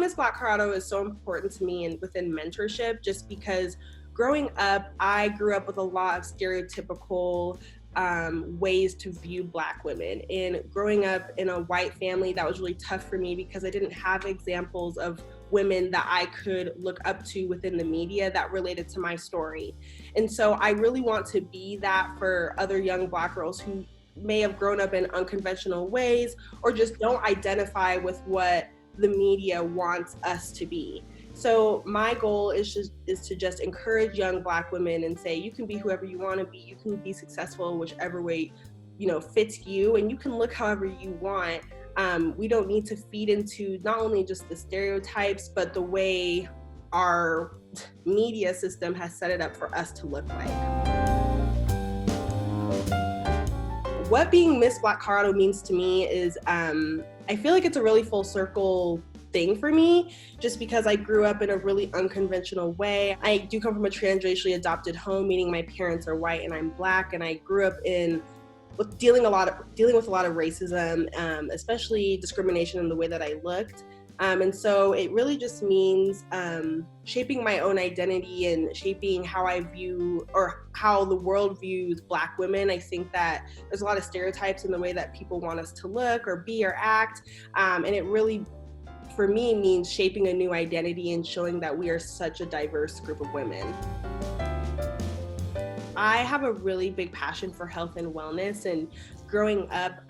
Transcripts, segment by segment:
Miss Black Colorado is so important to me and within mentorship, just because growing up, I grew up with a lot of stereotypical ways to view Black women. And growing up in a white family, that was really tough for me because I didn't have examples of women that I could look up to within the media that related to my story. And so I really want to be that for other young Black girls who may have grown up in unconventional ways or just don't identify with what the media wants us to be. So my goal is to just encourage young Black women and say, you can be whoever you want to be. You can be successful whichever way, fits you, and you can look however you want. We don't need to feed into not only just the stereotypes, but the way our media system has set it up for us to look like. What being Miss Black Colorado means to me is, I feel like it's a really full circle thing for me, just because I grew up in a really unconventional way. I do come from a transracially adopted home, meaning my parents are white and I'm Black, and I grew up dealing with a lot of racism, especially discrimination in the way that I looked. And so it really just means shaping my own identity and shaping how I view or how the world views Black women. I think that there's a lot of stereotypes in the way that people want us to look or be or act. And it really, for me, means shaping a new identity and showing that we are such a diverse group of women. I have a really big passion for health and wellness, and growing up,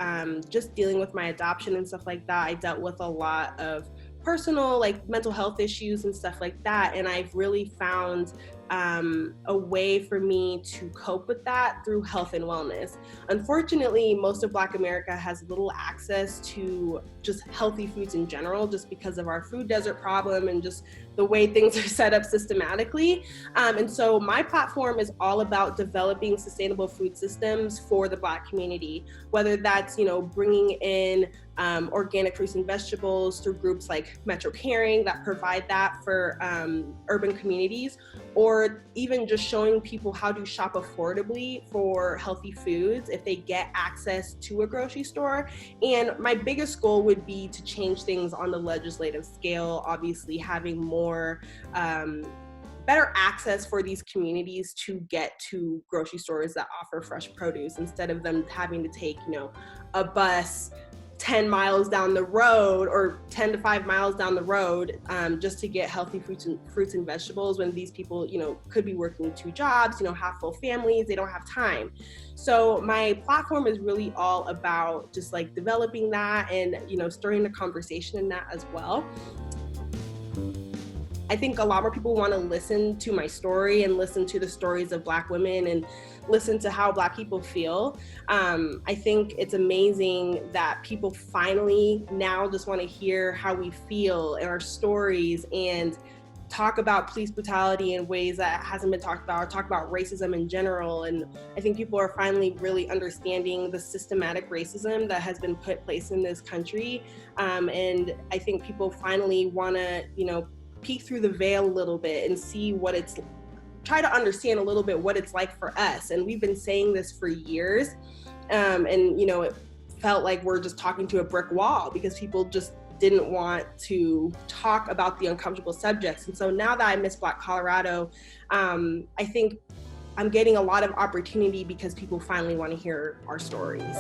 just dealing with my adoption and stuff like that, I dealt with a lot of personal, mental health issues and stuff like that. And I've really found a way for me to cope with that through health and wellness. Unfortunately, most of Black America has little access to just healthy foods in general, just because of our food desert problem and just the way things are set up systematically. And so my platform is all about developing sustainable food systems for the Black community, whether that's, bringing in organic fruits and vegetables through groups like Metro Caring that provide that for urban communities, or even just showing people how to shop affordably for healthy foods if they get access to a grocery store. And my biggest goal would be to change things on the legislative scale, obviously having more better access for these communities to get to grocery stores that offer fresh produce, instead of them having to take, a bus 10 miles down the road or 10 to 5 miles down the road just to get healthy fruits and vegetables, when these people, could be working 2 jobs, have full families, they don't have time. So my platform is really all about just developing that and, stirring the conversation in that as well. I think a lot more people want to listen to my story and listen to the stories of Black women and listen to how Black people feel. I think it's amazing that people finally now just want to hear how we feel and our stories, and talk about police brutality in ways that hasn't been talked about, or talk about racism in general. And I think people are finally really understanding the systematic racism that has been put place in this country. And I think people finally want to, peek through the veil a little bit and see try to understand a little bit what it's like for us. And we've been saying this for years. And, it felt like we're just talking to a brick wall because people just didn't want to talk about the uncomfortable subjects. And so now that I Miss Black Colorado, I think I'm getting a lot of opportunity because people finally want to hear our stories.